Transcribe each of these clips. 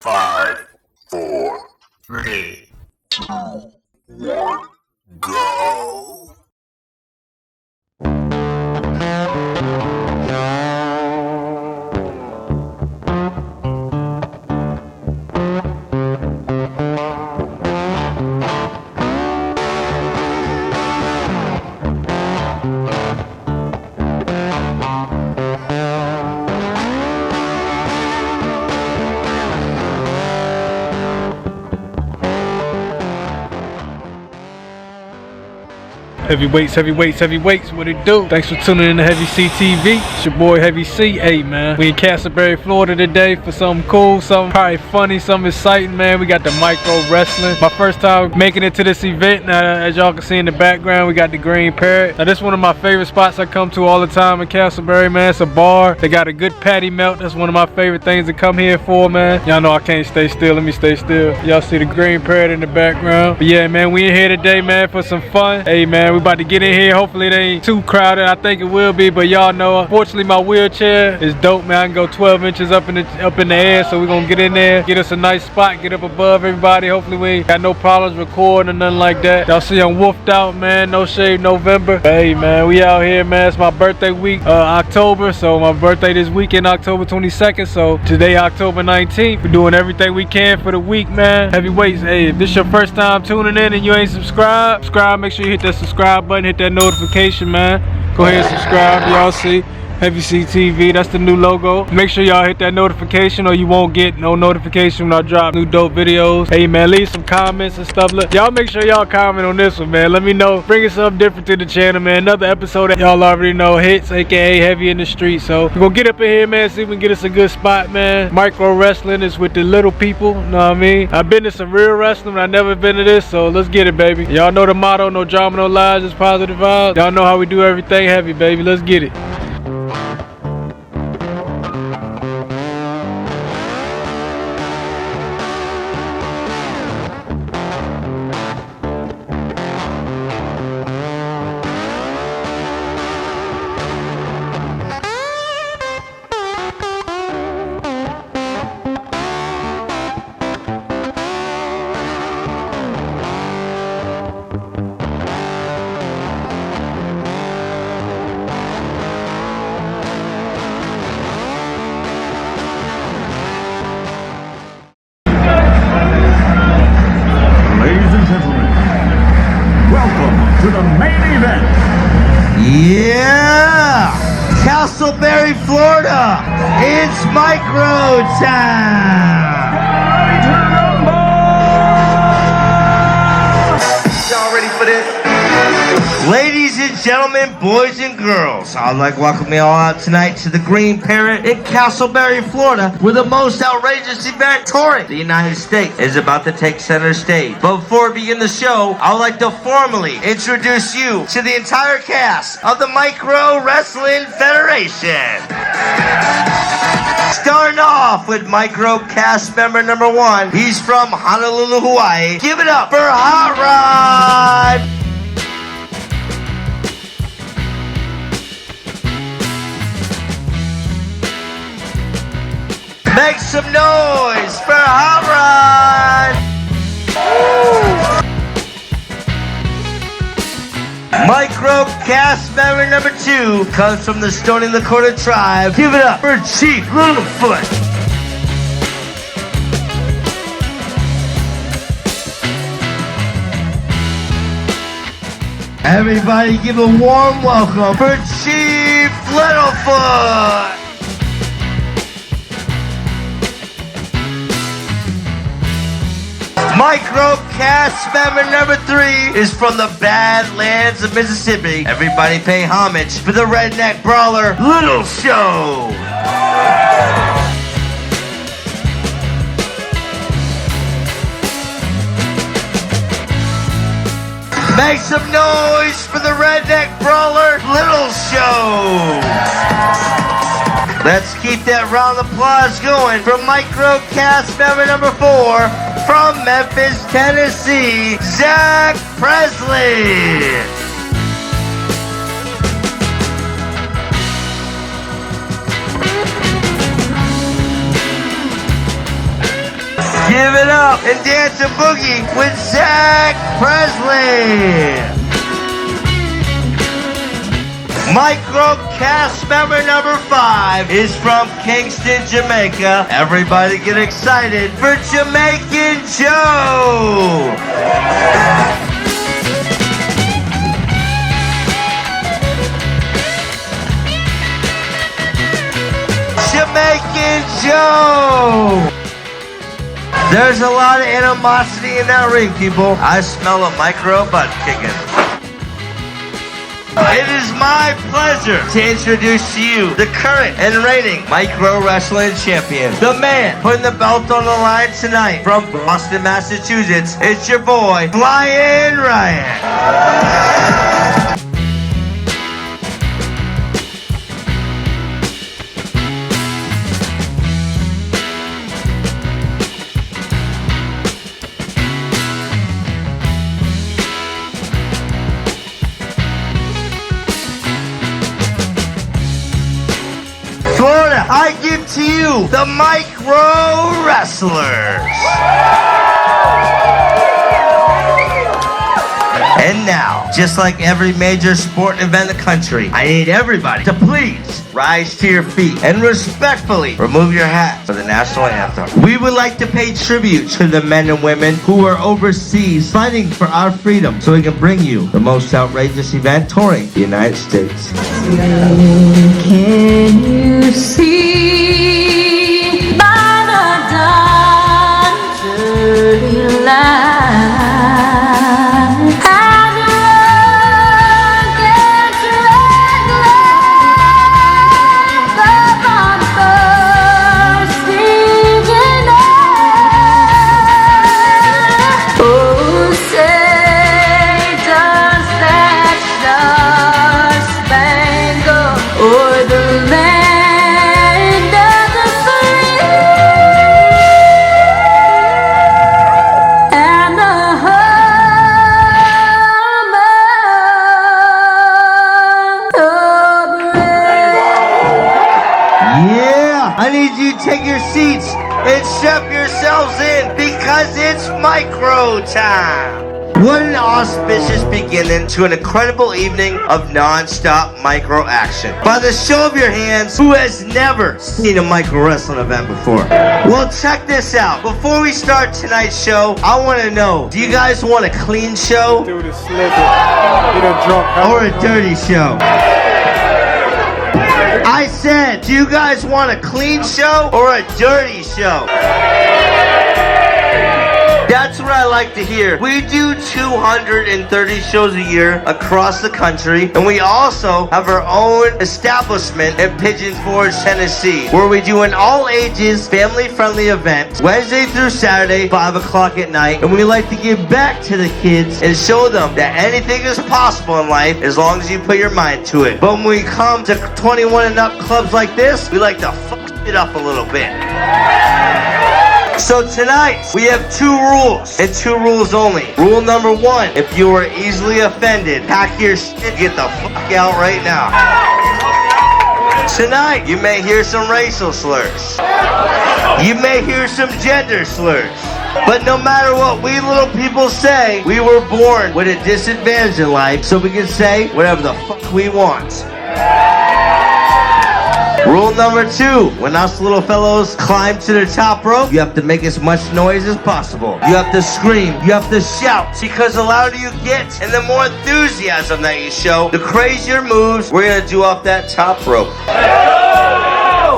5, 4, 3, 2, 1, go! Heavyweights, heavyweights, heavyweights, what it do? Thanks for tuning in to Heavy C TV. It's your boy Heavy C. Hey man, we in Casselberry, Florida today for something cool, something probably funny, something exciting, man. We got the micro wrestling. My first time making it to this event. Now, as y'all can see in the background, we got the Green Parrot. Now, this is one of my favorite spots I come to all the time in Casselberry, man. It's a bar. They got a good patty melt. That's one of my favorite things to come here for, man. Y'all know I can't stay still. Let me stay still. Y'all see the Green Parrot in the background. But yeah, man, we in here today, man, for some fun. Hey, man, we about to get in here. Hopefully it ain't too crowded. I think it will be, but y'all know, unfortunately my wheelchair is dope, man. I can go 12 inches up in the air, so we're gonna get in there, get us a nice spot, get up above everybody. Hopefully we ain't got no problems recording or nothing like that. Y'all see I'm wolfed out, man. No shave November. But hey, man, we out here, man. It's my birthday week, October, so my birthday this weekend, October 22nd, so today October 19th. We're doing everything we can for the week, man. Heavyweights, hey, if this your first time tuning in and you ain't subscribed, make sure you hit that subscribe button, hit that notification, man. Go ahead and subscribe. Y'all see Heavy C TV, that's the new logo. Make sure y'all hit that notification or you won't get no notification when I drop new dope videos. Hey man, leave some comments and stuff. Y'all make sure y'all comment on this one, man. Let me know, bringing something different to the channel, man. Another episode that y'all already know, H.i.t.s, aka Heavy in the Street. So we're gonna get up in here, man, see if we can get us a good spot, man. Micro wrestling is with the little people, know what I mean? I've been to some real wrestling, but I never been to this, so let's get it, baby. Y'all know the motto, no drama, no lies, just positive vibes. Y'all know how we do everything heavy, baby. Let's get it. To the main event. Yeah! Casselberry, Florida. It's micro time. Y'all ready for this? Ladies and gentlemen, boys and girls, I'd like to welcome you all out tonight to the Green Parrot in Casselberry, Florida, where the most outrageous event touring the United States is about to take center stage. But before we begin the show, I would like to formally introduce you to the entire cast of the Micro Wrestling Federation. Starting off with Micro cast member number 1. He's from Honolulu, Hawaii. Give it up for Hot Rod! Make some noise for Hot Rod! Micro cast member number 2 comes from the Stony Lakota tribe. Give it up for Chief Littlefoot! Everybody give a warm welcome for Chief Littlefoot! Micro cast member number 3 is from the Badlands of Mississippi. Everybody pay homage for the redneck brawler, Little Show. Make some noise for the redneck brawler, Little Show. Let's keep that round of applause going for micro cast member number 4 from Memphis, Tennessee, Zach Presley. Give it up and dance a boogie with Zach Presley. Micro cast member number 5 is from Kingston, Jamaica. Everybody get excited for Jamaican Joe. Jamaican Joe. There's a lot of animosity in that ring, people. I smell a micro butt kicking. It is my pleasure to introduce to you the current and reigning micro wrestling champion, the man putting the belt on the line tonight from Boston, Massachusetts. It's your boy, Flyin Ryan. Florida, I give to you the Micro Wrestlers. And now, just like every major sport event in the country, I need everybody to please rise to your feet and respectfully remove your hat for the national anthem. We would like to pay tribute to the men and women who are overseas fighting for our freedom so we can bring you the most outrageous event touring the United States. Can you see by the dawn's early light? Take your seats and strap yourselves in because it's micro time. What an auspicious beginning to an incredible evening of non-stop micro action. By the show of your hands, who has never seen a micro wrestling event before? Well, check this out. Before we start tonight's show, I want to know, do you guys want a clean show? Dude is slipping. Or a dirty show? I said, do you guys want a clean show or a dirty show? That's what I like to hear. We do 230 shows a year across the country, and we also have our own establishment in Pigeon Forge, Tennessee, where we do an all-ages, family-friendly event Wednesday through Saturday, 5 o'clock at night, and we like to give back to the kids and show them that anything is possible in life as long as you put your mind to it. But when we come to 21 and up clubs like this, we like to fuck it up a little bit. So tonight, we have 2 rules, and 2 rules only. Rule number 1, if you are easily offended, pack your shit, get the fuck out right now. Tonight, you may hear some racial slurs. You may hear some gender slurs. But no matter what we little people say, we were born with a disadvantage in life, so we can say whatever the fuck we want. Rule number 2, when us little fellows climb to the top rope, you have to make as much noise as possible. You have to scream, you have to shout, because the louder you get and the more enthusiasm that you show, the crazier moves we're gonna do off that top rope.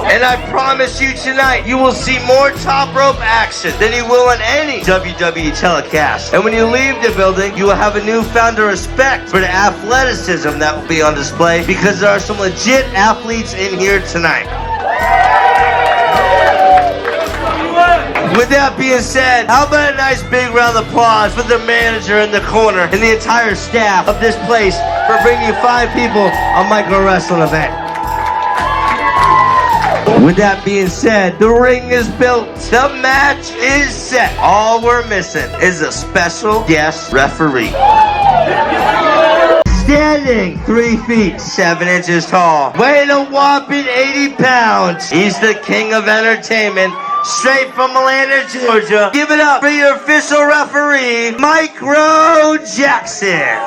And I promise you tonight, you will see more top rope action than you will in any WWE telecast. And when you leave the building, you will have a newfound respect for the athleticism that will be on display, because there are some legit athletes in here tonight. With that being said, how about a nice big round of applause for the manager in the corner and the entire staff of this place for bringing you 5 people on Micro Wrestling event. With that being said, the ring is built, the match is set. All we're missing is a special guest referee. Standing 3 feet 7 inches tall, weighing a whopping 80 pounds. He's the king of entertainment, straight from Atlanta, Georgia. Give it up for your official referee, Micro Jackson.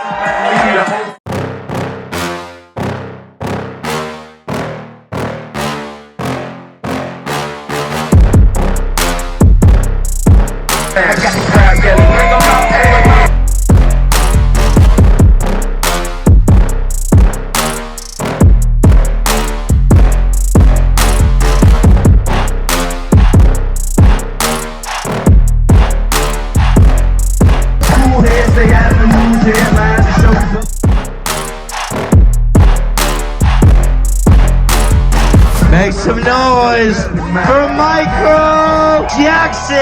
Make some noise for Micro Jackson.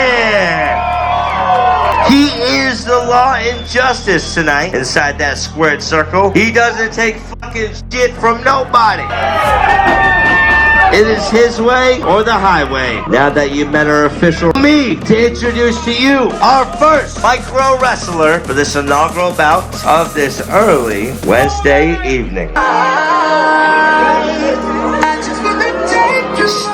He is the law and justice tonight inside that squared circle. He doesn't take fucking shit from nobody. It is his way or the highway. Now that you met our official, me to introduce to you our first micro wrestler for this inaugural bout of this early Wednesday evening.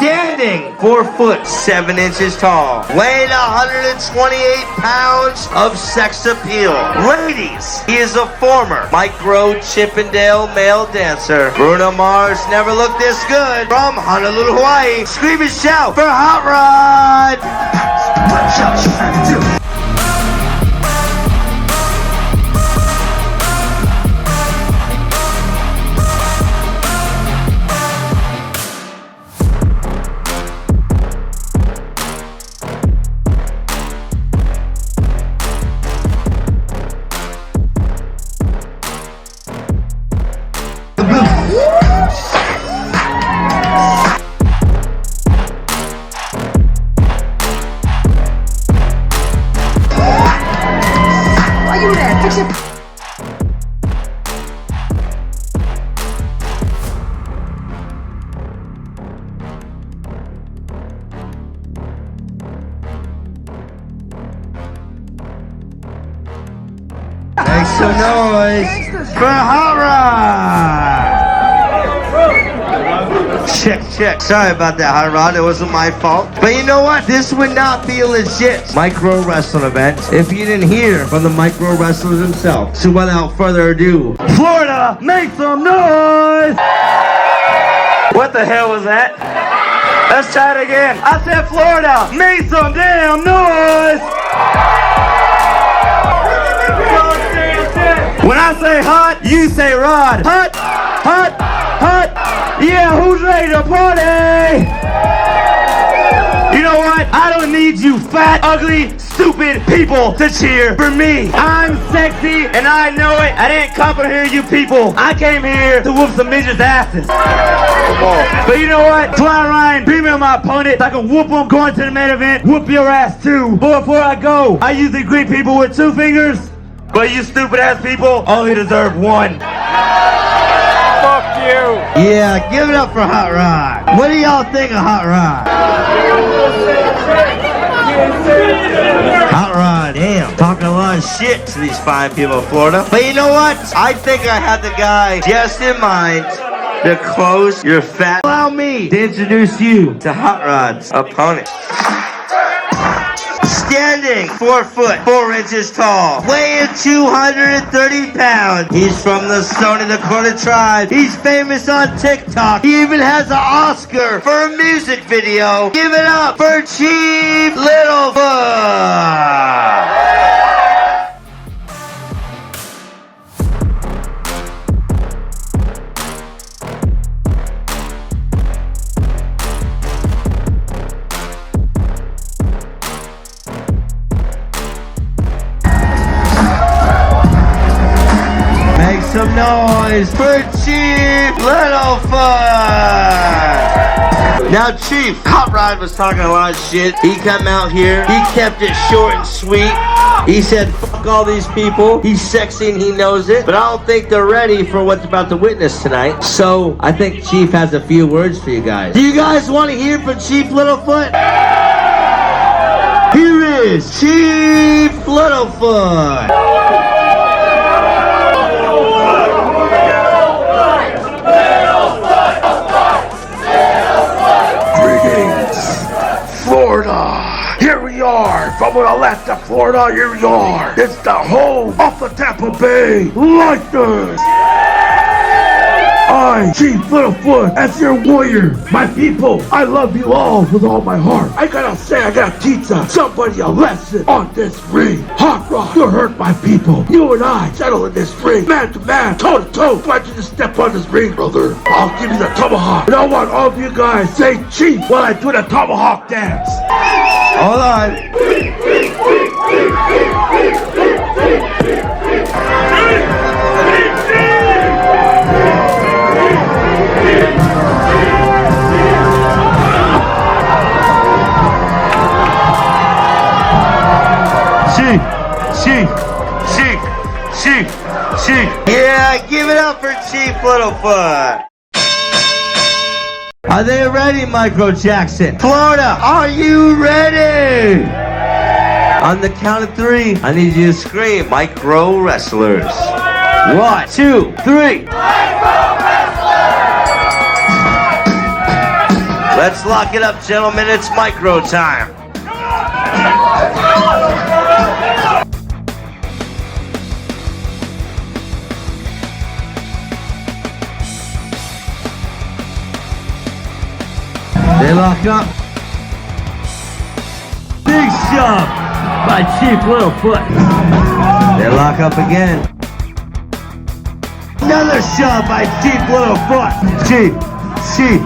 Standing 4 foot 7 inches tall, weighing 128 pounds of sex appeal. Ladies, he is a former micro Chippendale male dancer. Bruno Mars never looked this good. From Honolulu, Hawaii, scream and shout for Hot Rod. Make some noise for Hot Rod! Check. Sorry about that, Hot Rod. It wasn't my fault. But you know what? This would not be a legit micro wrestling event if you didn't hear from the micro wrestlers themselves. So without further ado, Florida, make some noise! What the hell was that? Let's try it again. I said Florida, make some damn noise! When I say hot, you say rod. Hot, hot, hot. Yeah, who's ready to party? You know what? I don't need you fat, ugly, stupid people to cheer for me. I'm sexy and I know it. I didn't come for here, you people. I came here to whoop some midgets' asses. Come on. But you know what? Flyin Ryan, beat me on my opponent so I can whoop them. Going to the main event, whoop your ass too. But before I go, I usually greet people with 2 fingers. But you stupid ass people only deserve 1. Fuck you. Yeah, give it up for Hot Rod. What do y'all think of Hot Rod? Hot Rod, damn. Talking a lot of shit to these fine people of Florida. But you know what? I think I had the guy just in mind to close your fat. Allow me to introduce you to Hot Rod's opponent. Standing 4 foot 4 inches tall, weighing 230 pounds. He's from the Stony Dakota tribe. He's famous on TikTok. He even has an Oscar for a music video. Give it up for Chief Littlefoot. Some noise for Chief Littlefoot. Now, Chief, Hot Rod was talking a lot of shit. He come out here. He kept it short and sweet. He said, fuck all these people. He's sexy and he knows it. But I don't think they're ready for what's about to witness tonight. So, I think Chief has a few words for you guys. Do you guys want to hear from Chief Littlefoot? Here is Chief Littlefoot. yard. From Atlanta, Florida, your yard. It's the home of the Tampa Bay Lightning. I, Chief Littlefoot, as your warrior, my people, I love you all with all my heart. I gotta teach somebody a lesson on this ring. Hot Rock, you hurt my people. You and I settle in this ring, man to man, toe to toe. Why don't you just step on this ring, brother? I'll give you the tomahawk. And I want all of you guys say Chief while I do the tomahawk dance. Hold on. Chief. Yeah, give it up for Chief Littlefoot. Are they ready, Michael Jackson? Florida, are you ready? On the count of 3, I need you to scream, micro wrestlers. 1, 2, 3. Micro wrestlers! Let's lock it up, gentlemen. It's micro time. They lock up. Big shove by Chief Littlefoot. They lock up again. Another shove by Chief Littlefoot. Chief.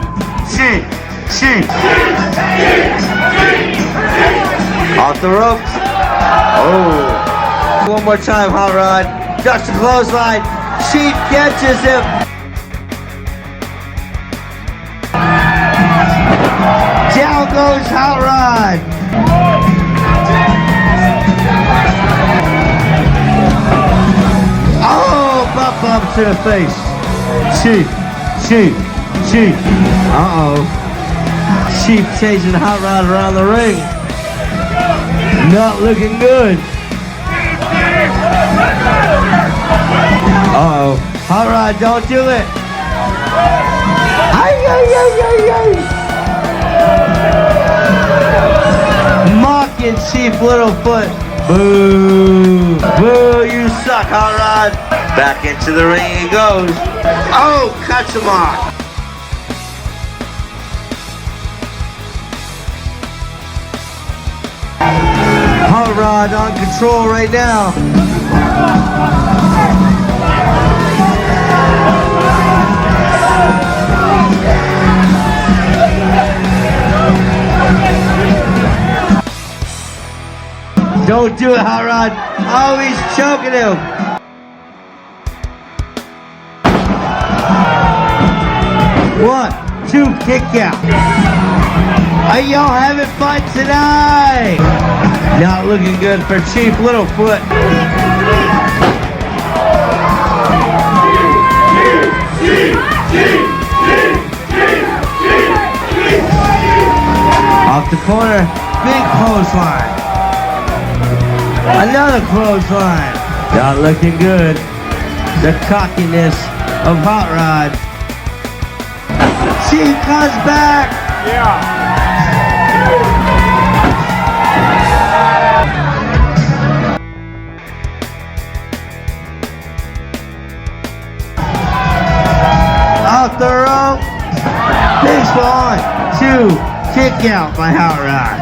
Off the ropes. Oh. One more time, Hot Rod. Ducks the clothesline. Chief catches him. Down goes Hot Rod. Oh, bump to the face. Chief. Chief chasing Hot Rod around the ring. Not looking good. Hot Rod, don't do it. Mocking Chief Littlefoot. Boo. Boo, you suck, Hot Rod. Back into the ring he goes. Oh, cuts him off. Hot Rod on control right now. Don't do it, Hot Rod. Oh, he's choking him. One, two, kick out. Are y'all having fun tonight? Not looking good for Chief Littlefoot. Off the corner, big clothesline. Another clothesline. Not looking good. The cockiness of Hot Rod. Chief comes back. Yeah. Off the rope. Big spawn. 2. Kick out by Hot Rod.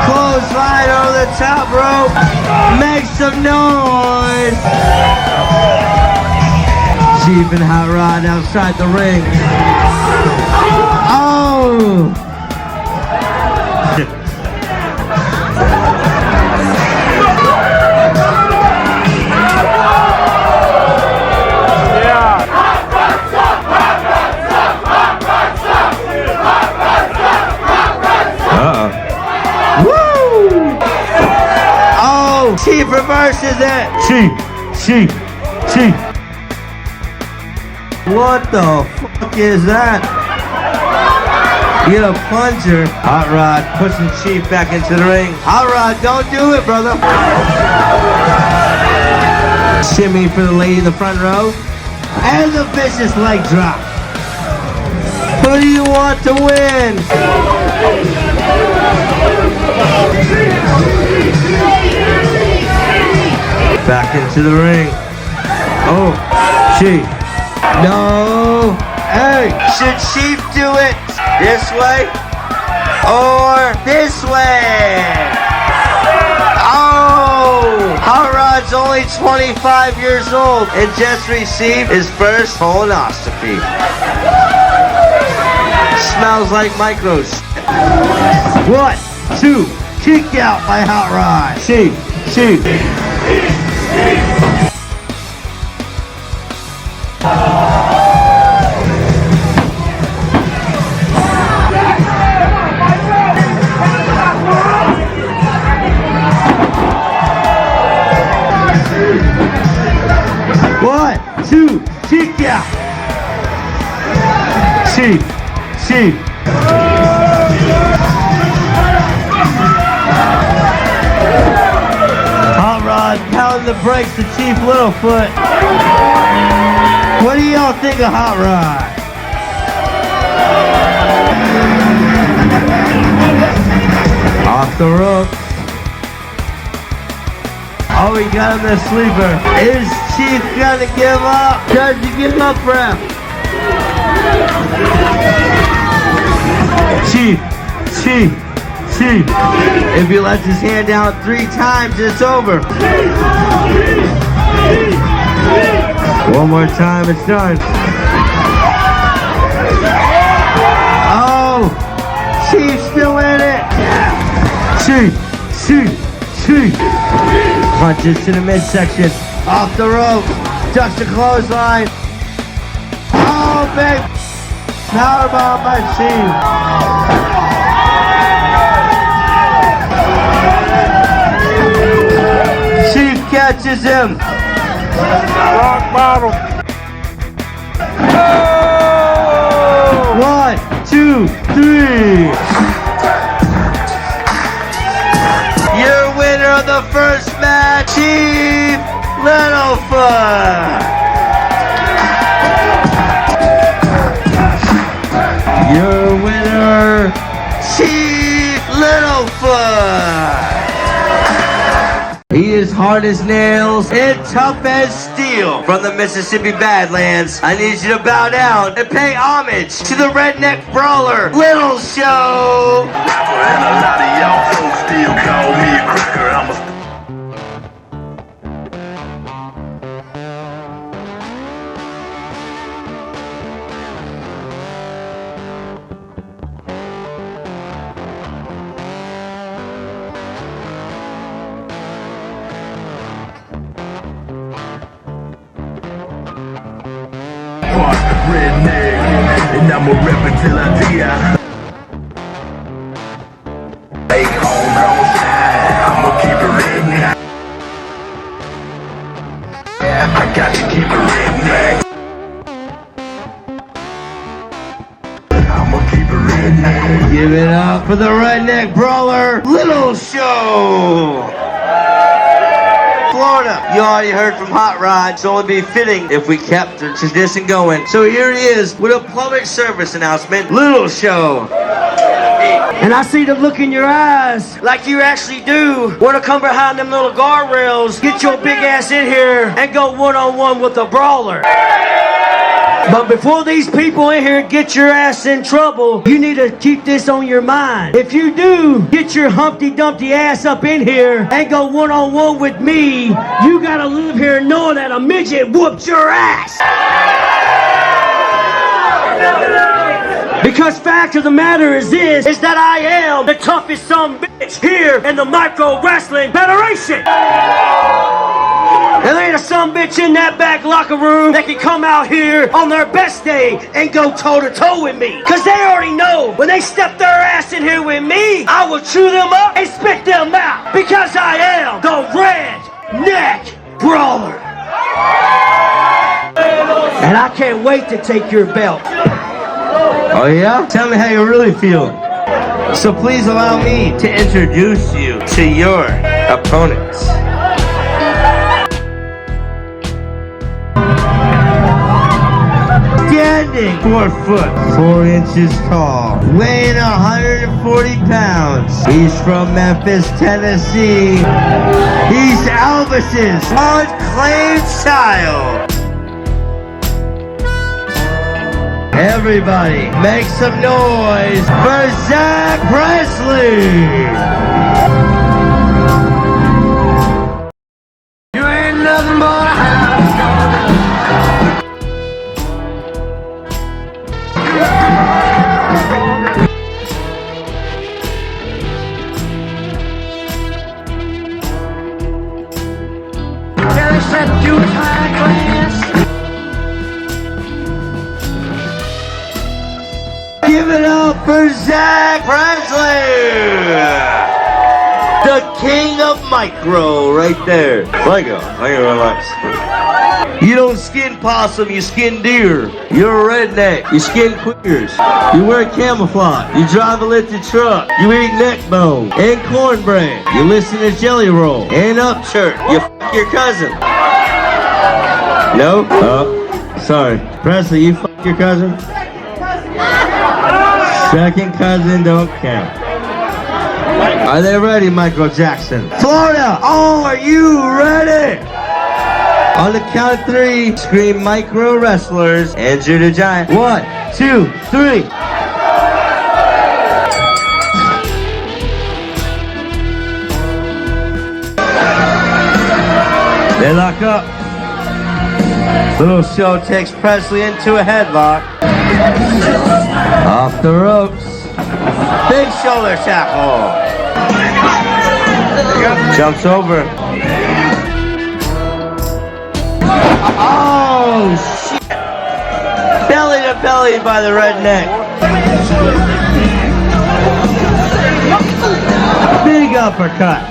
Clothesline over the top rope. Make some noise. Chief and Hot Rod outside the ring. Oh! Chief reverses it. Chief. What the fuck is that? Get a plunger. Hot Rod pushing Chief back into the ring. Hot Rod, don't do it, brother. Shimmy for the lady in the front row. And the vicious leg drop. shot to win. Back into the ring. Oh, Chief. No. Hey, should Chief do it this way or this way? Oh, Hot Rod's only 25 years old and just received his first colonoscopy. Smells like micros. 1, 2, kick out by Hot Rod. Chief. One, two, kick out. Chief. Hot Rod pounding the brakes to Chief Littlefoot. What do y'all think of Hot Rod? Off the rope. Oh, he got him the sleeper. Is Chief gonna give up? Does he give up, ref? Chief. If he lets his hand down 3 times, it's over. One more time, it's done. Oh, Chief's still in it. Chief. Punches to the midsection. Off the rope. Ducks the clothesline. Oh, big powerbomb by Chief. Chief catches him. Rock bottom. Oh! 1, 2, 3. Your winner of the first match, Chief Littlefoot. Your winner, Chief Littlefoot. He is hard as nails and tough as steel. From the Mississippi Badlands, I need you to bow down and pay homage to the redneck brawler, Little Show. And a lot of y'all folks still call me a cracker. I'm a redneck, and I'ma rep until I die. Hey, homegrown side, I'ma keep it redneck. Yeah, I got to keep it redneck. I'ma keep it redneck. Give it up for the redneck brawler, Little Show. Florida. You already heard from Hot Rod, so it would be fitting if we kept the tradition going. So here he is with a public service announcement, Little Show. And I see the look in your eyes, like you actually do want to come behind them little guardrails, get your big ass in here, and go one-on-one with a brawler. But before these people in here get your ass in trouble, you need to keep this on your mind. If you do get your Humpty Dumpty ass up in here and go one-on-one with me, you gotta live here knowing that a midget whooped your ass. Because fact of the matter is this, is that I am the toughest son bitch here in the Micro Wrestling Federation. And there ain't a son bitch in that back locker room that can come out here on their best day and go toe-to-toe with me. Cause they already know when they step their ass in here with me, I will chew them up and spit them out. Because I am the Redneck Brawler. And I can't wait to take your belt. Oh yeah? Tell me how you really feel. So please allow me to introduce you to your opponents. standing 4 foot 4 inches tall, weighing 140 pounds. He's from Memphis, Tennessee. He's Elvis's unclaimed child. Everybody, make some noise for Zach Presley. You ain't nothing but a house dog. They said you was high class. Give it up for Zach Presley, the king of micro, right there. Lego, relax. You don't skin possum, you skin deer. You're a redneck, you skin queers. You wear camouflage, you drive a lifted truck. You eat neck bone and cornbread. You listen to Jelly Roll and Upchurch. You f your cousin. No? Oh, sorry. Presley, you f your cousin? Second cousin don't count. Are they ready, Michael Jackson? Florida, are you ready? On the count of 3, scream micro wrestlers, Andrew the Giant. 1, 2, 3. They lock up. Little Show takes Presley into a headlock. Off the ropes. Big shoulder tackle. Jumps over. Oh, shit. Belly to belly by the redneck. Big uppercut.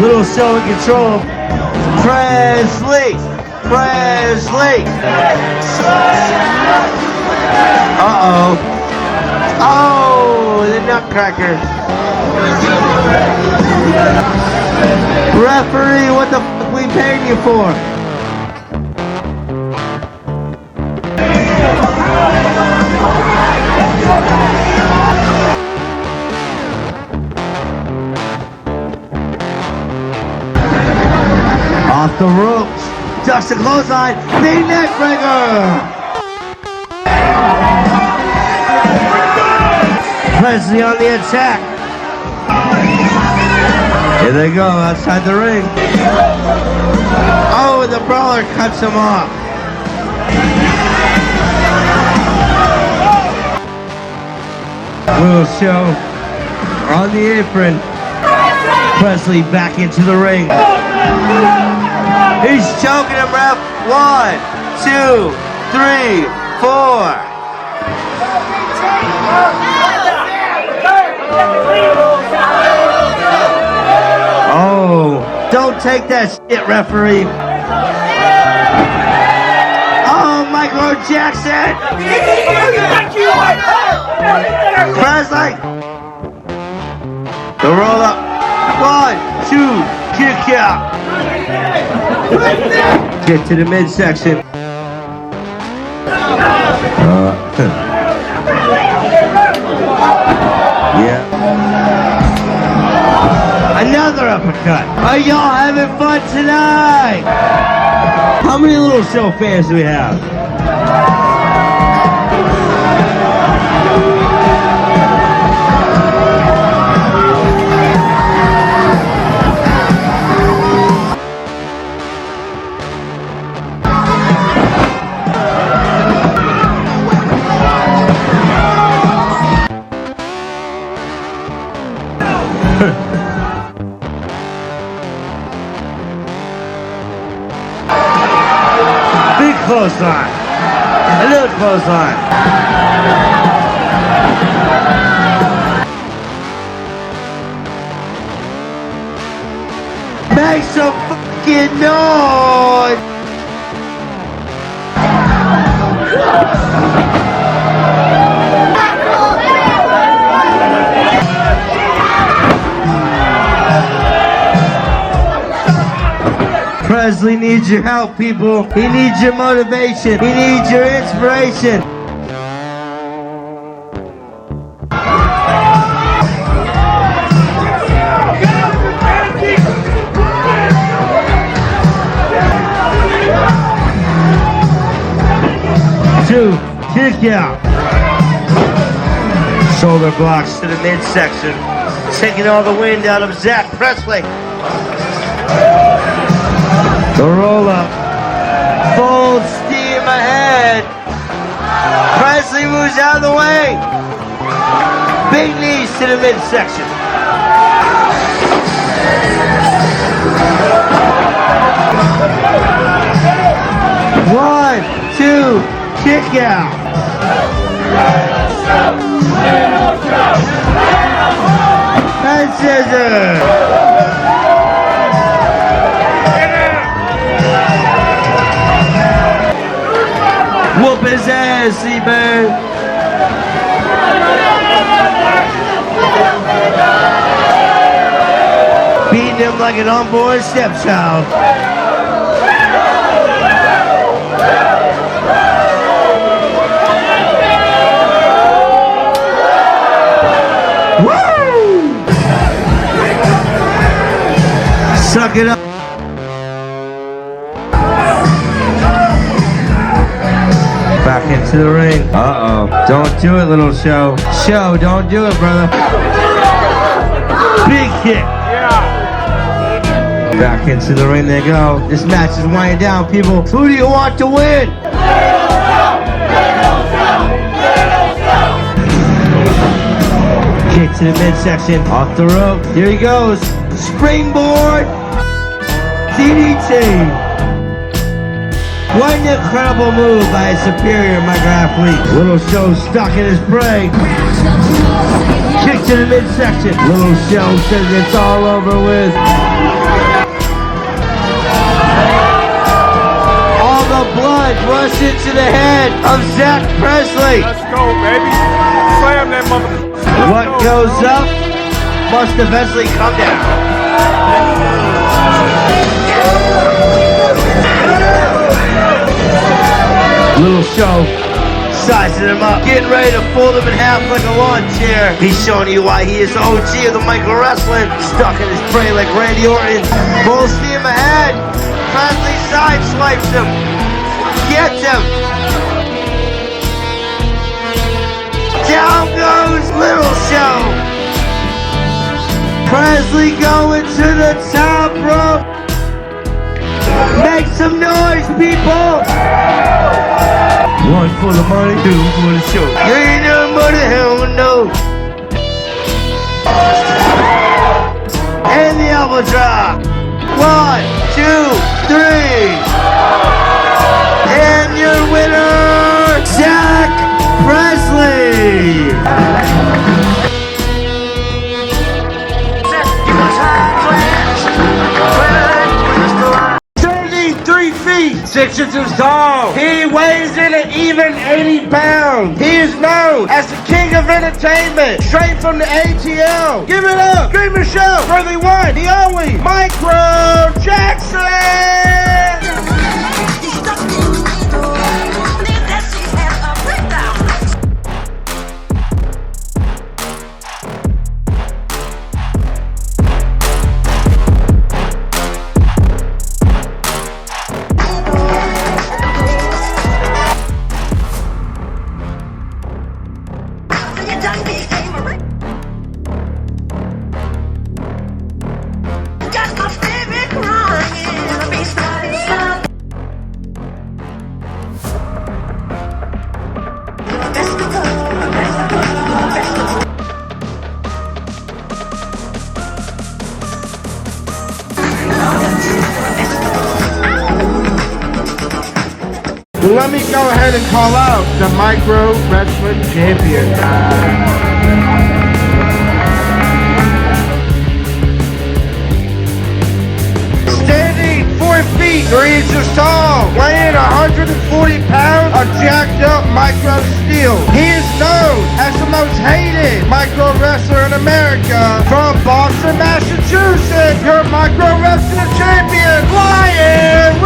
Little Show in control. Presley. Presley. Uh-oh. Oh, the nutcracker. Referee, what the fuck we paying you for? Off the ropes, ducks the clothesline, big neck breaker. Presley on the attack. Here they go outside the ring. Oh, the brawler cuts him off. Little Show on the apron. Presley back into the ring. He's choking him, ref. 1, 2, 3, 4. Oh, don't take that shit, referee. Oh, Michael Jackson. Presley. The roll up. 1, 2, kick out. Get to the midsection. Yeah. Another uppercut. Are y'all having fun tonight? How many Little Show fans do we have? Big clothesline. A little clothesline. Make some fucking noise. Presley needs your help, people. He needs your motivation. He needs your inspiration. Two, kick out. Shoulder blocks to the midsection, taking all the wind out of Zach Presley. The roll up, full steam ahead. Presley moves out of the way. Big knees to the midsection. One, two, kick out. And scissors. Whoop his ass, Seabird. Beating him like an unborn stepchild. Woo! Suck it up. Back into the ring. Uh-oh. Don't do it, little show. Show, don't do it, brother. Big kick. Back into the ring they go. This match is winding down, people. Who do you want to win? Kick to the midsection. Off the rope. Here he goes. Springboard. DDT. What an incredible move by a superior micro-athlete. Little Show stuck in his prey. Kick to the midsection. Little Show says it's all over with. All the blood rushed into the head of Zach Presley. Let's go, baby. Slam that motherfucker. What goes up must eventually come down. Little Show sizing him up, getting ready to fold him in half like a lawn chair. He's showing you why he is the OG of the micro wrestling. Stuck in his prey like Randy Orton. Full steam ahead. Presley side swipes him. Gets him. Down goes Little Show. Presley going to the top rope. Make some noise, people. One for the money, two for the show. You ain't nothing but a hell no. And the elbow drop. 1, 2, 3. And your winner, Zach Presley. 6 inches tall. He weighs in at even 80 pounds. He is known as the king of entertainment, straight from the ATL. Give it up, Dream and Show, for the one, the only, Micro Jackson. Let me go ahead and call out the Micro Wrestling Champion. Standing 4 feet, 3 inches tall, weighing 140 pounds of jacked up micro steel. He is known as the most hated micro wrestler in America. From Boston, Massachusetts, your Micro Wrestling Champion, Flyin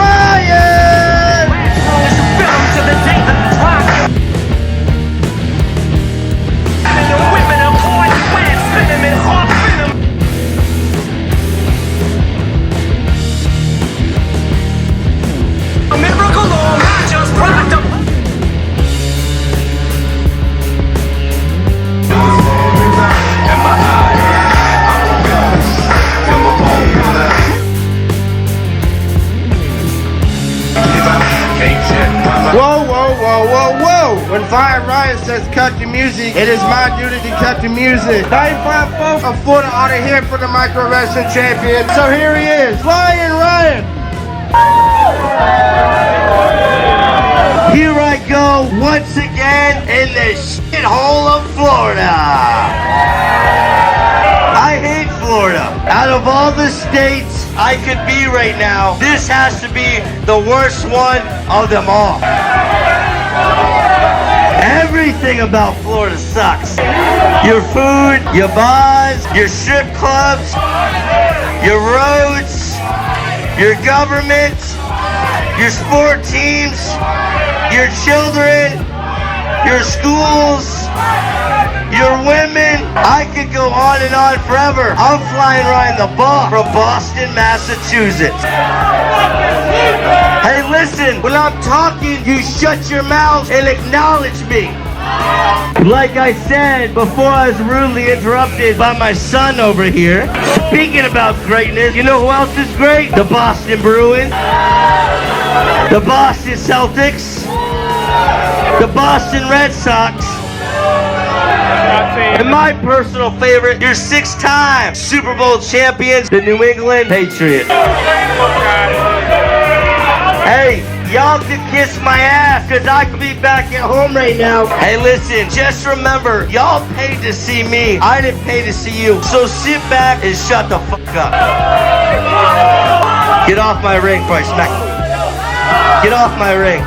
music, it is my duty to cut the music. 95 folks of Florida ought to hear from the micro wrestling champion. So here he is, Flyin Ryan. Here I go once again in the shithole of Florida. I hate Florida. Out of all the states I could be right now, this has to be the worst one of them all. Everything about Florida sucks. Your food, your bars, your strip clubs, your roads, your government, your sport teams, your children, your schools, your women. I could go on and on forever. I'm Flyin Ryan the boss from Boston, Massachusetts. Hey, listen, when I'm talking, you shut your mouth and acknowledge me. Like I said before, I was rudely interrupted by my son over here. Speaking about greatness, you know who else is great? The Boston Bruins, the Boston Celtics, the Boston Red Sox, and my personal favorite, your 6-time Super Bowl champions, the New England Patriots. Hey, y'all can kiss my ass, cause I could be back at home right now. Hey, listen, just remember, y'all paid to see me. I didn't pay to see you. So sit back and shut the fuck up. Get off my ring before I smack you. Get off my ring.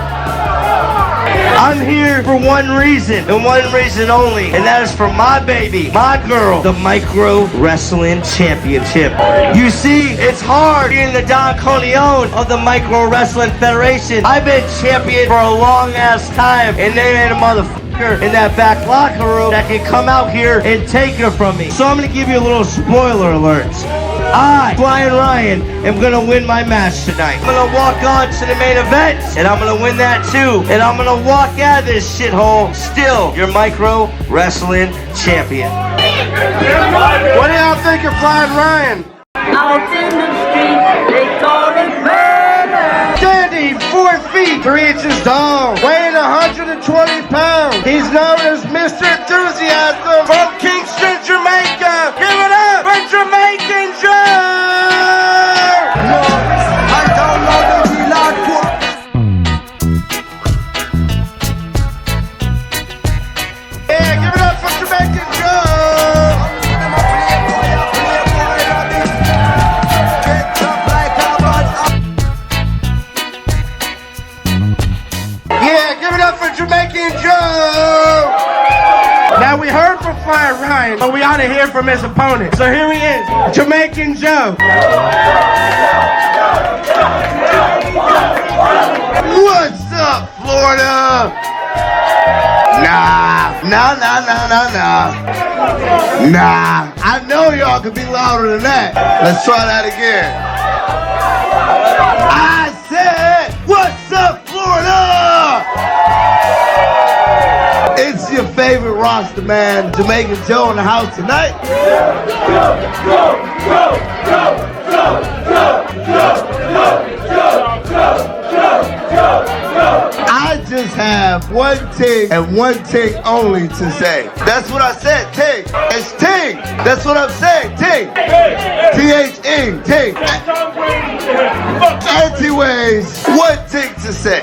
I'm here for one reason, and one reason only, and that is for my baby, my girl, the Micro Wrestling Championship. You see, it's hard being the Don Corleone of the Micro Wrestling Federation. I've been champion for a long ass time, and they ain't a motherfucker in that back locker room that can come out here and take her from me. So I'm gonna give you a little spoiler alert. I, Flyin Ryan, am gonna win my match tonight. I'm gonna walk on to the main event, and I'm gonna win that too. And I'm gonna walk out of this shithole still your Micro Wrestling Champion. What do y'all think of Flyin Ryan? Out in the street, they call it murder. Standing 4 feet 3 inches tall, weighing 120 pounds. He's known as Mr. Enthusiasm from Kingston, Jamaica. Give it up for Jamaican Joe! Yeah, give it up for Jamaican Joe! Yeah, give it up for Jamaican Joe! Now we heard from Flyin Ryan, but we ought to hear from his opponent. So here he is, Jamaican Joe. What's up, Florida? Nah. I know y'all can be louder than that. Let's try that again. I said, what's up, Florida? It's your favorite roster man, Jamaican Joe in the house tonight. I just have one thing and one thing only to say. That's what I said, ting. It's ting. That's what I'm saying, ting. T.he, ting. Anyways, one thing to say.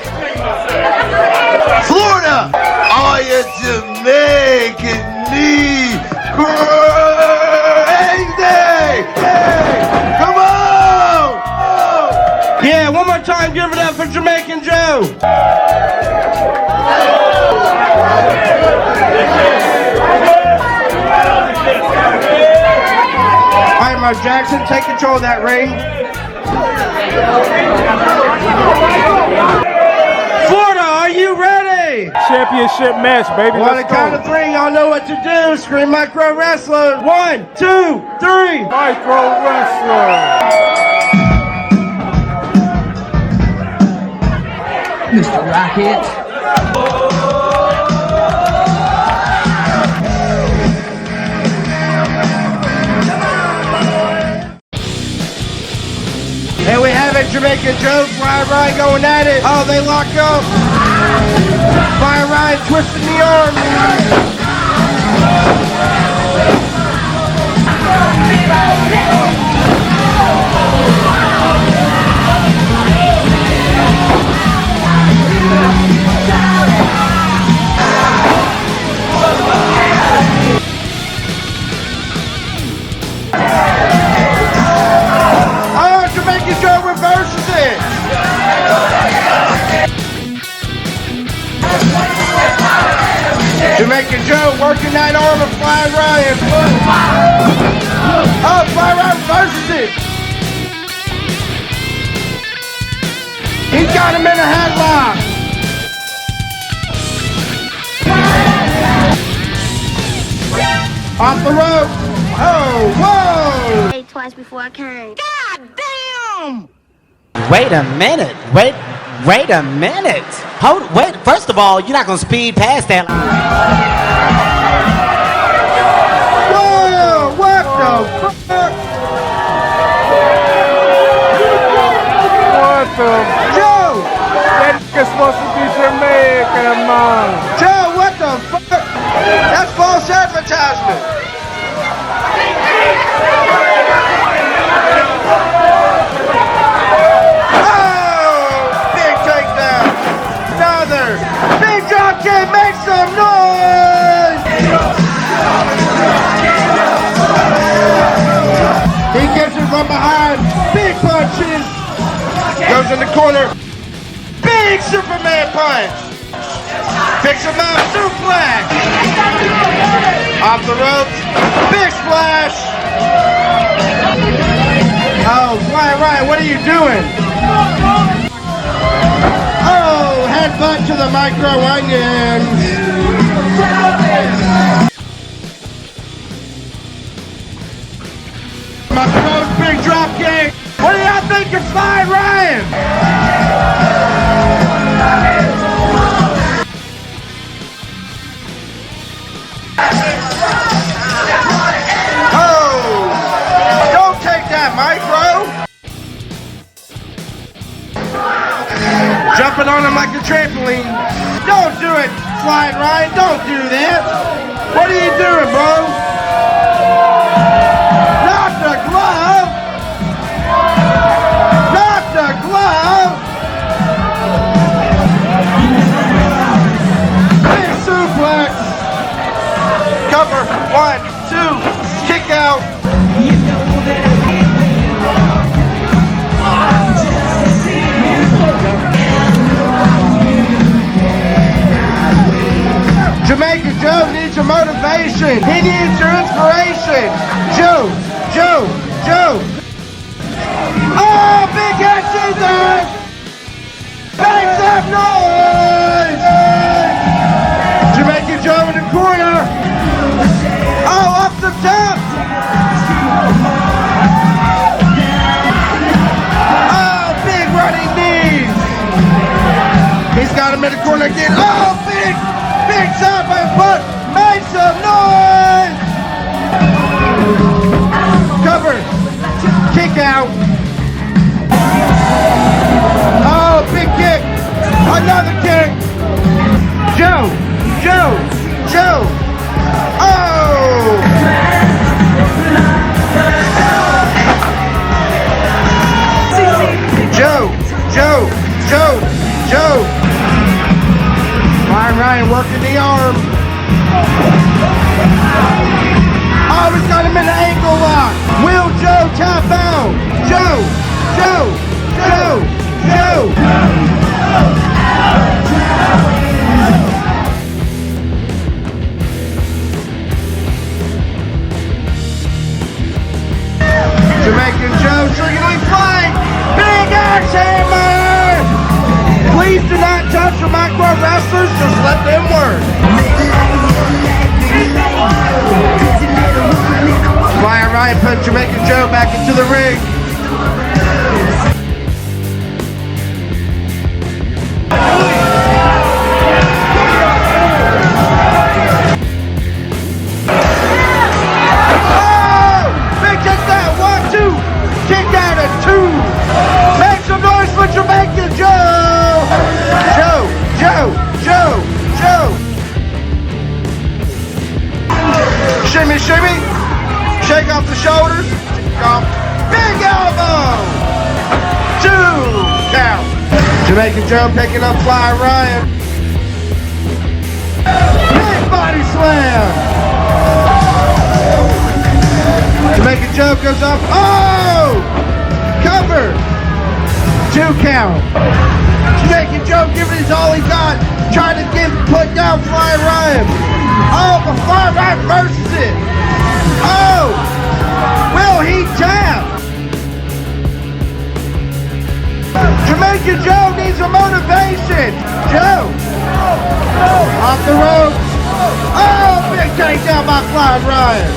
Florida, all you Jamaican need crazy. Hey, come on. Yeah, one more time, give it up for Jamaican Joe. All right, Mark Jackson, take control of that ring. Florida, are you ready? Championship match, baby. On the Let's count go. of 3, y'all know what to do. Scream Micro Wrestler. 1, 2, 3. Micro Wrestler. Mr. Rocket. And we have it, Jamaican Joe, Flyin Ryan going at it. Oh, they lock up. Flyin Ryan twisting the arm. Jamaican Joe reverses it. Jamaican Joe working that arm of Flyin Ryan. Oh, Flyin Ryan reverses it. He's got him in a headlock. Off the rope. Oh, whoa. Ate twice before I came. God damn! Wait a minute. Wait a minute. Wait, first of all, you're not gonna speed past that. Whoa, what the fuck? What the? Joe! That nigga's supposed to be Jamaican, man. Joe, what the fuck? That's false advertisement. Big drop kick, make some noise! He gets it from behind, big punches! Goes in the corner, big Superman punch! Picks him up, suplex! Off the ropes, big splash! Oh, Flyin Ryan, what are you doing? Oh, headbutt to the micro onions. My throat, big drop kick. What do y'all think of Flyin Ryan? Oh, don't take that micro. Jumping on him like a trampoline. Don't do it, Flyin Ryan. Don't do that. What are you doing, bro? Not the glove. Not the glove. Big suplex. Cover. 1, 2. Kick out. Jamaican Joe needs your motivation. He needs your inspiration. Joe. Oh, big head scissors. Make some noise. Jamaican Joe in the corner. Oh, up the top. Oh, big running knees. He's got him in the corner again. Oh, big top and foot. Make some noise. Cover. Kick out. Oh, big kick. Another kick. Joe. Oh. Joe. Flyin Ryan working the arm. Oh, he's got him in the ankle lock. Will Joe tap out? Joe. Jamaican Joe, triggering flying. Big axe hammer. Please do not touch the micro wrestlers. Just let them work. Flyin Ryan put Jamaican Joe back into the ring. Oh! Big kick that. 1, 2. Kick out at 2. Make some noise for Jamaican Joe. Joe. Take off the shoulders. Big elbow. 2 count. Jamaican Joe picking up Flyin Ryan. Big body slam. Jamaican Joe goes up. Oh! Cover. 2 count. Jamaican Joe giving his all he got. Trying to put down Flyin Ryan. Oh, but Flyin Ryan versus it. Oh! Will he tap? Jamaican Joe needs a motivation. Joe. Off the ropes. Oh, big takedown by Flyin Ryan.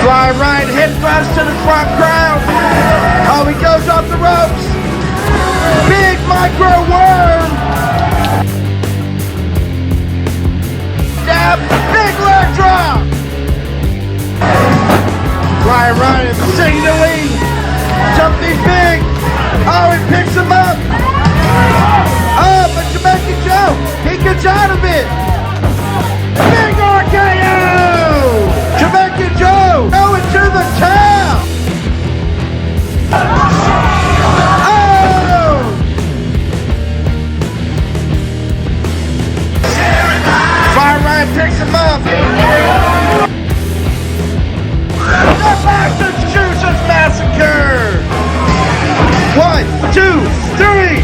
Flyin Ryan hip thrust to the front crowd. Oh, he goes off the ropes. Big micro worm. Jab. Big leg drop. Flyin Ryan signaling something big. Oh, he picks him up. Oh, but Jamaican Joe, he gets out of it. Big RKO. Jamaican Joe going to the top. Oh. Flyin Ryan picks him up. The Massachusetts Massacre! 1, 2, 3!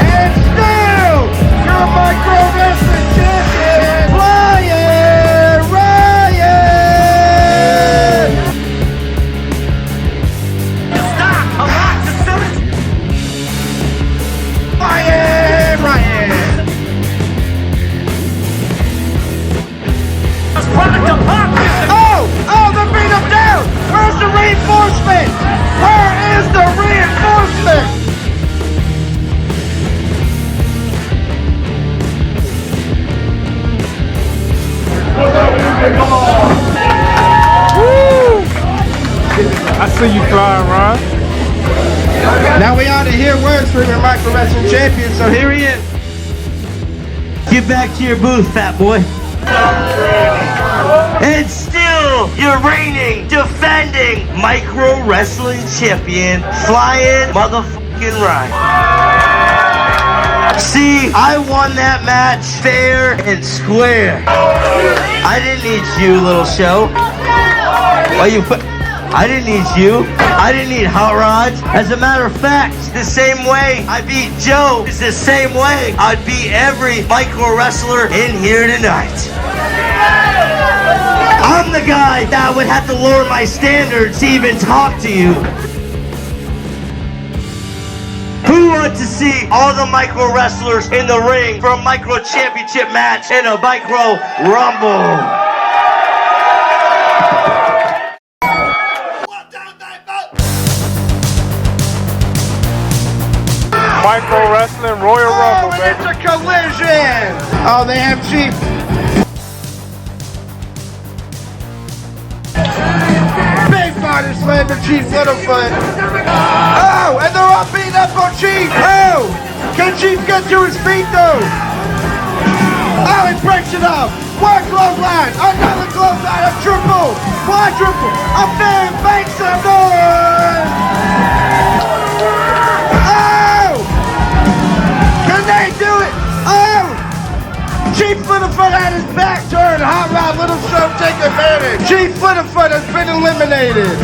And still, your micro wrestling champion, Flyin Ryan! Stop! A lot to do. Flyin Ryan! Oh, they beat him down! Where's the reinforcement? Where is the reinforcement? Woo! I see you Flyin Ryan. Now we ought to hear words from your micro wrestling champion, so here he is. Get back to your booth, fat boy. And still, your reigning, defending micro wrestling champion, Flyin motherfucking Ryan. See, I won that match fair and square. I didn't need you, little show. I didn't need you. I didn't need hot rods. As a matter of fact, the same way I beat Joe is the same way I'd beat every micro wrestler in here tonight. I'm the guy that would have to lower my standards to even talk to you. Who wants to see all the micro wrestlers in the ring for a micro championship match in a micro rumble? Micro wrestling Royal Rumble, and it's a collision. Oh, they have Chief. Big body slam to Chief Littlefoot. Oh, and they're all beating up on Chief. Oh, can Chief get to his feet though? Oh, he breaks it up. One clothesline, another clothesline, a triple, quadruple, a big makes some noise. Oh, can they do it? Oh, Chief Littlefoot had his back turned. Hot Rod Little Show take advantage. Chief Littlefoot has been eliminated.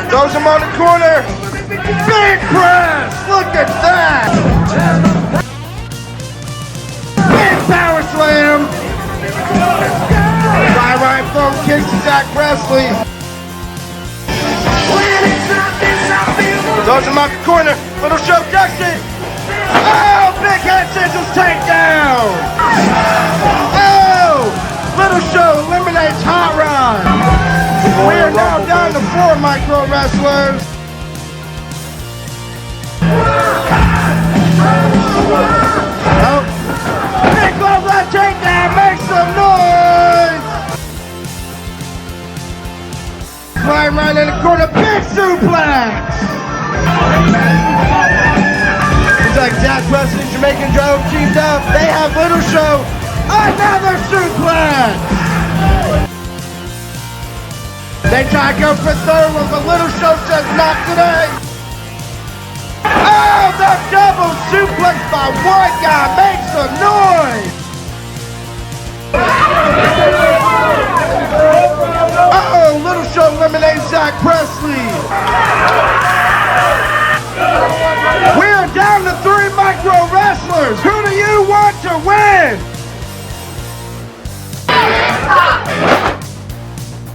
Throws him on the corner. Big press. Look at that. Big power slam. Flyin Ryan throws kicks to Zach Presley. Throws him out the corner. Little Show ducks it. Oh, big head scissors takedown. Oh, Little Show eliminates Hot Rod. We are now down to 4 micro wrestlers. Oh, big glove left takedown, make some noise. Flyin Ryan in the corner, big suplex. It's like Zach Presley, Jamaican Joe teamed up. They have Little Show. Another suplex. They try to go for third one, but Little Show says not today. Oh, the double suplex by one guy makes a noise. Uh-oh, Little Show eliminates Zach Presley. We are down to 3 micro wrestlers. Who do you want to win?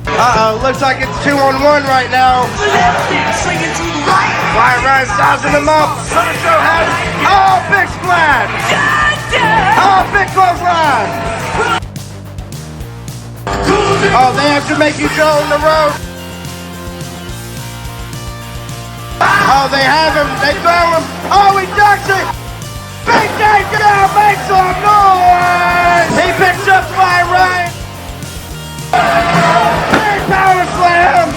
Uh-oh, looks like it's 2-on-1 right now. Flyin Ryan sizing him up. Little Show has it. Oh, big splash. Oh, big clothesline. Oh, they have Jamaican Joe on the road. Oh, they have him. They throw him. Oh, he ducks it. Big takedown makes some noise. He picks up Flyin Ryan. Big power slam.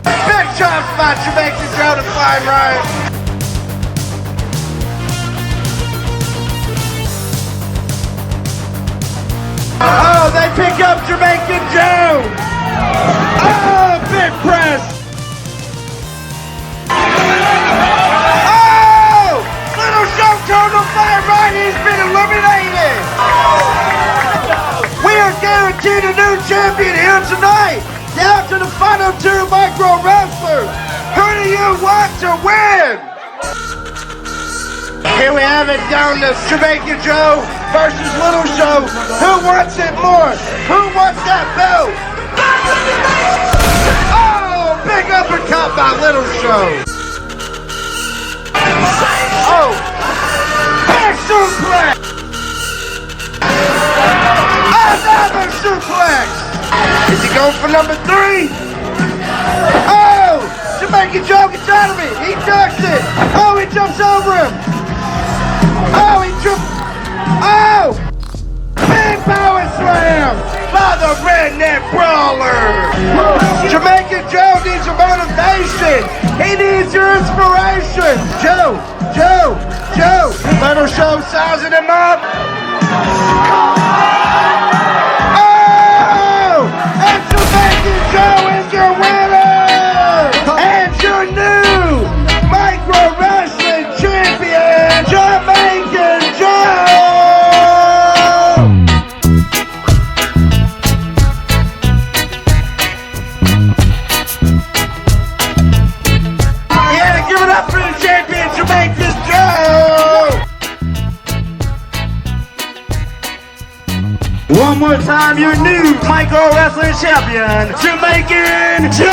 Big chops by Jamaican Joe to Flyin Ryan. Oh, they pick up Jamaican Joe. Oh, big press. Oh, Little Show told him Flyin Ryan he's been eliminated. We are guaranteed a new champion here tonight. Down to the final 2 micro wrestlers. Who do you want to win? Here we have it down to Jamaican Joe versus Little Show. Who wants it more? Who wants that belt? Oh, big uppercut by Little Show. Oh, big suplex. Another suplex. Is he going for number 3? Oh, Jamaican Joe gets out of it. He ducks it. Oh, he jumps over him. Oh, he tripped. Oh! Big power slam by the redneck brawler. Jamaican Joe needs your motivation. He needs your inspiration. Joe. Little Show sizing him up. Oh! And Jamaican Joe is your winner. And your new micro wrestling champion, Jamaican Joe. Yeah, give it up for the champion, Jamaican Joe. One more time, your new micro wrestling champion, Jamaican Joe.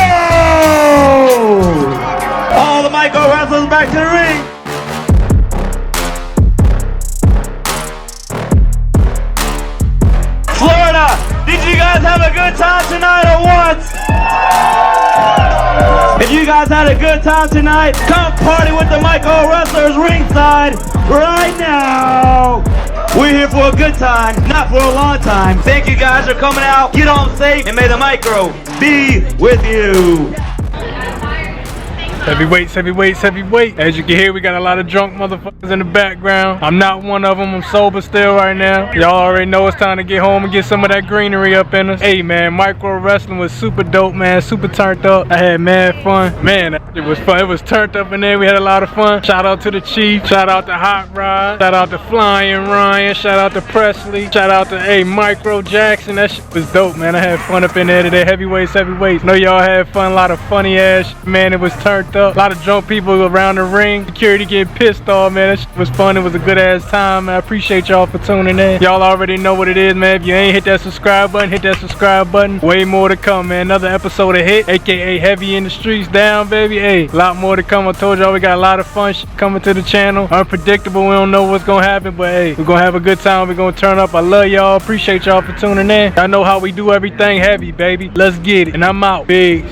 All the micro wrestlers back to the ring. Florida, did you guys have a good time tonight or what? If you guys had a good time tonight, come party with the micro wrestlers ringside right now. We're here for a good time, not for a long time. Thank you guys for coming out. Get home safe and may the micro be with you. Heavyweights. As you can hear, we got a lot of drunk motherfuckers in the background. I'm not one of them. I'm sober still right now. Y'all already know it's time to get home and get some of that greenery up in us. Hey, man, micro wrestling was super dope, man. Super turned up. I had mad fun. Man, it was fun. It was turned up in there. We had a lot of fun. Shout out to the Chief. Shout out to Hot Rod. Shout out to Flyin Ryan. Shout out to Presley. Shout out to, Micro Jackson. That shit was dope, man. I had fun up in there today. Heavyweights. Know y'all had fun. A lot of funny ass shit, man. It was turned up. A lot of drunk people around the ring. Security getting pissed off, man. That shit was fun. It was a good ass time, man. I appreciate y'all for tuning in. Y'all already know what it is, man. If you ain't hit that subscribe button, hit that subscribe button. Way more to come, man. Another episode of Hit, aka Heavy in the Streets down, baby. Hey, a lot more to come. I told y'all we got a lot of fun shit coming to the channel. Unpredictable. We don't know what's gonna happen, but hey, we're gonna have a good time. We're gonna turn up. I love y'all. Appreciate y'all for tuning in. I know how we do everything heavy, baby. Let's get it. And I'm out. Peace.